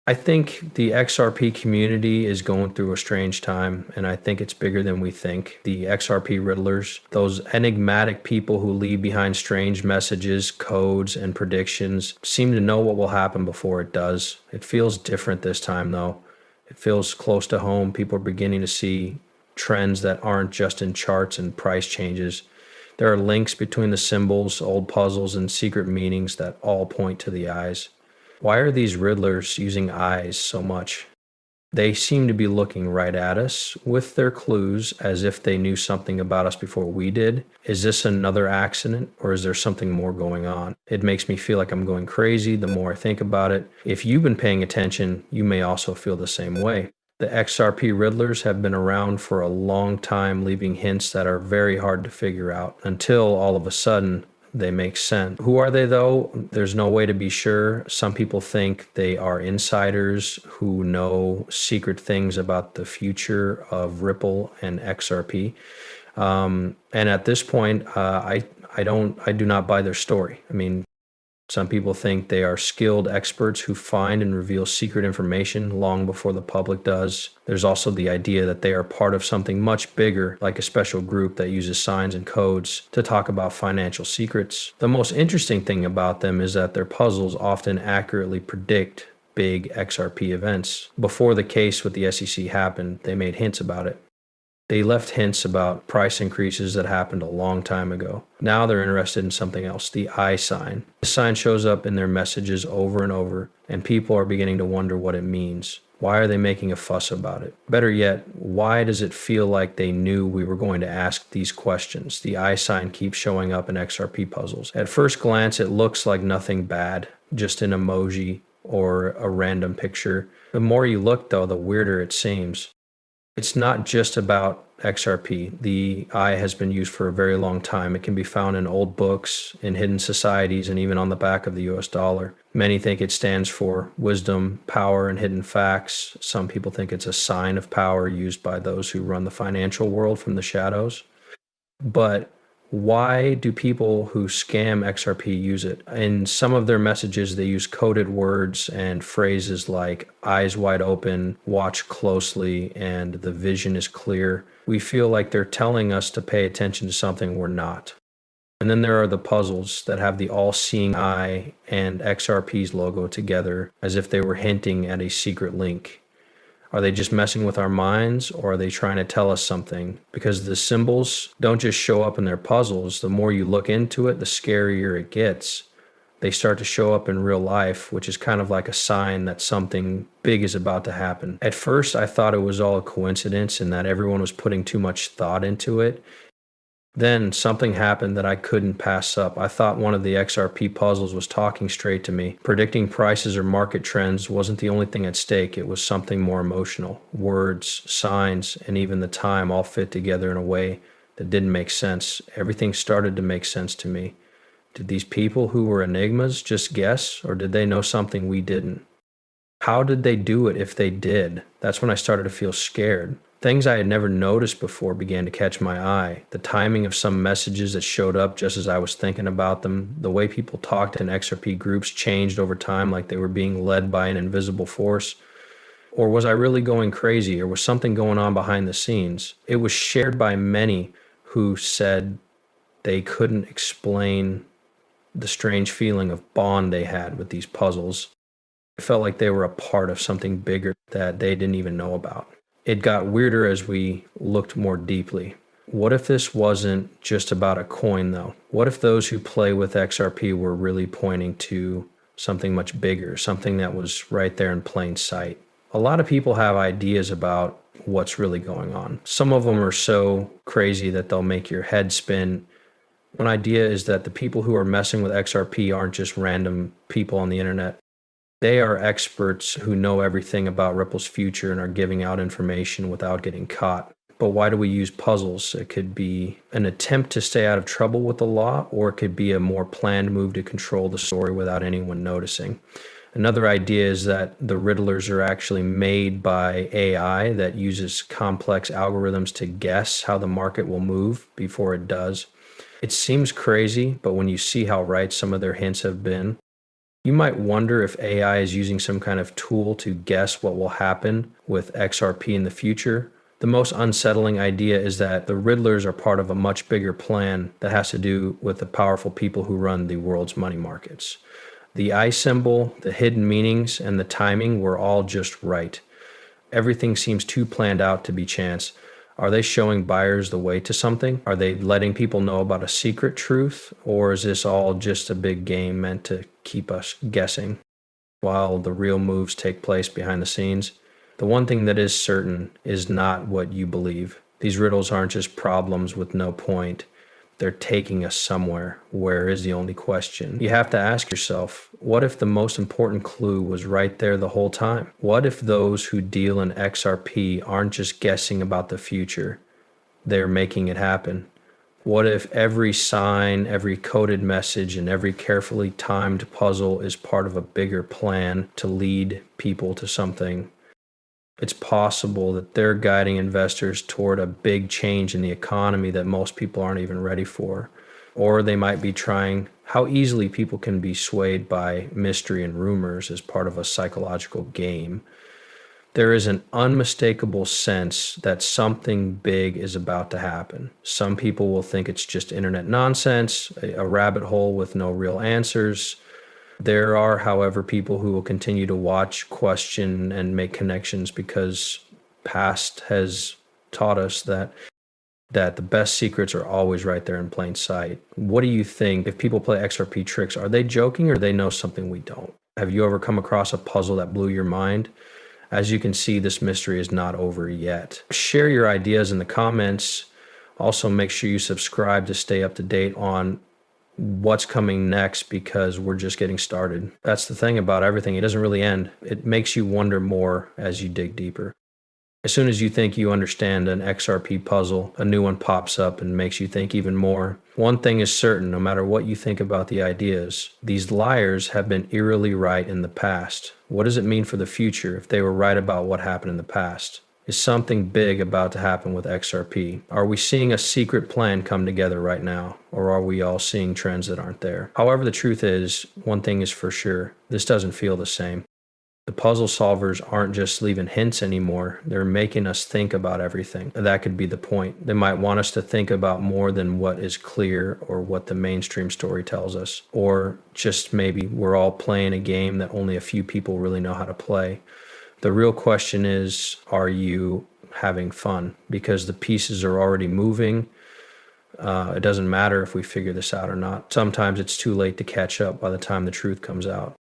I think the XRP community is going through a strange time, and I think it's bigger than we think. The XRP Riddlers, those enigmatic people who leave behind strange messages, codes, and predictions, seem to know what will happen before it does. It feels different this time, though. It feels close to home. People are beginning to see trends that aren't just in charts and price changes. There are links between the symbols, old puzzles, and secret meanings that all point to the eyes. Why are these riddlers using eyes so much? They seem to be looking right at us with their clues as if they knew something about us before we did. Is this another accident, or is there something more going on? It makes me feel like I'm going crazy the more I think about it. If you've been paying attention, you may also feel the same way. The XRP Riddlers have been around for a long time, leaving hints that are very hard to figure out until all of a sudden they make sense. Who are they, though? There's no way to be sure. Some people think they are insiders who know secret things about the future of Ripple and XRP. And at this point, I do not buy their story. I mean, some people think they are skilled experts who find and reveal secret information long before the public does. There's also the idea that they are part of something much bigger, like a special group that uses signs and codes to talk about financial secrets. The most interesting thing about them is that their puzzles often accurately predict big XRP events. Before the case with the SEC happened, they made hints about it. They left hints about price increases that happened a long time ago. Now they're interested in something else, the I sign. This sign shows up in their messages over and over, and people are beginning to wonder what it means. Why are they making a fuss about it? Better yet, why does it feel like they knew we were going to ask these questions? The I sign keeps showing up in XRP puzzles. At first glance, it looks like nothing bad, just an emoji or a random picture. The more you look, though, the weirder it seems. It's not just about XRP. The I has been used for a very long time. It can be found in old books, in hidden societies, and even on the back of the US dollar. Many think it stands for wisdom, power, and hidden facts. Some people think it's a sign of power used by those who run the financial world from the shadows. But why do people who scam XRP use it? In some of their messages, they use coded words and phrases like eyes wide open, watch closely, and the vision is clear. We feel like they're telling us to pay attention to something we're not. And then there are the puzzles that have the all-seeing eye and XRP's logo together as if they were hinting at a secret link. Are they just messing with our minds, or are they trying to tell us something? Because the symbols don't just show up in their puzzles. The more you look into it, the scarier it gets. They start to show up in real life, which is kind of like a sign that something big is about to happen. At first, I thought it was all a coincidence and that everyone was putting too much thought into it. Then something happened that I couldn't pass up. I thought one of the XRP puzzles was talking straight to me. Predicting prices or market trends wasn't the only thing at stake. It was something more emotional. Words, signs, and even the time all fit together in a way that didn't make sense. Everything started to make sense to me. Did these people who were enigmas just guess, or did they know something we didn't? How did they do it if they did? That's when I started to feel scared. Things I had never noticed before began to catch my eye. The timing of some messages that showed up just as I was thinking about them. The way people talked in XRP groups changed over time, like they were being led by an invisible force. Or was I really going crazy, or was something going on behind the scenes? It was shared by many who said they couldn't explain the strange feeling of bond they had with these puzzles. It felt like they were a part of something bigger that they didn't even know about. It got weirder as we looked more deeply. What if this wasn't just about a coin, though? What if those who play with XRP were really pointing to something much bigger, something that was right there in plain sight? A lot of people have ideas about what's really going on. Some of them are so crazy that they'll make your head spin. One idea is that the people who are messing with XRP aren't just random people on the internet. They are experts who know everything about Ripple's future and are giving out information without getting caught. But why do we use puzzles? It could be an attempt to stay out of trouble with the law, or it could be a more planned move to control the story without anyone noticing. Another idea is that the Riddlers are actually made by AI that uses complex algorithms to guess how the market will move before it does. It seems crazy, but when you see how right some of their hints have been, You might wonder if AI is using some kind of tool to guess what will happen with XRP in the future. The most unsettling idea is that the Riddlers are part of a much bigger plan that has to do with the powerful people who run the world's money markets. The I symbol, the hidden meanings, and the timing were all just right. Everything seems too planned out to be chance. Are they showing buyers the way to something? Are they letting people know about a secret truth? Or is this all just a big game meant to keep us guessing while the real moves take place behind the scenes? The one thing that is certain is not what you believe. These riddles aren't just problems with no point. They're taking us somewhere. Where is the only question? You have to ask yourself, what if the most important clue was right there the whole time? What if those who deal in XRP aren't just guessing about the future? They're making it happen. What if every sign, every coded message, and every carefully timed puzzle is part of a bigger plan to lead people to something? It's possible that they're guiding investors toward a big change in the economy that most people aren't even ready for. Or they might be trying how easily people can be swayed by mystery and rumors as part of a psychological game. There is an unmistakable sense that something big is about to happen. Some people will think it's just internet nonsense, a rabbit hole with no real answers. There are, however, people who will continue to watch, question, and make connections because past has taught us that the best secrets are always right there in plain sight. What do you think? If people play XRP tricks, are they joking or do they know something we don't? Have you ever come across a puzzle that blew your mind? As you can see, this mystery is not over yet. Share your ideas in the comments. Also, make sure you subscribe to stay up to date on what's coming next, because we're just getting started. That's the thing about everything. It doesn't really end. It makes you wonder more as you dig deeper. As soon as you think you understand an XRP puzzle, a new one pops up and makes you think even more. One thing is certain, no matter what you think about the ideas, these liars have been eerily right in the past. What does it mean for the future if they were right about what happened in the past? Is something big about to happen with XRP? Are we seeing a secret plan come together right now? Or are we all seeing trends that aren't there? However, the truth is, one thing is for sure, this doesn't feel the same. The puzzle solvers aren't just leaving hints anymore. They're making us think about everything. That could be the point. They might want us to think about more than what is clear or what the mainstream story tells us. Or just maybe we're all playing a game that only a few people really know how to play. The real question is, are you having fun? Because the pieces are already moving. It doesn't matter if we figure this out or not. Sometimes it's too late to catch up by the time the truth comes out.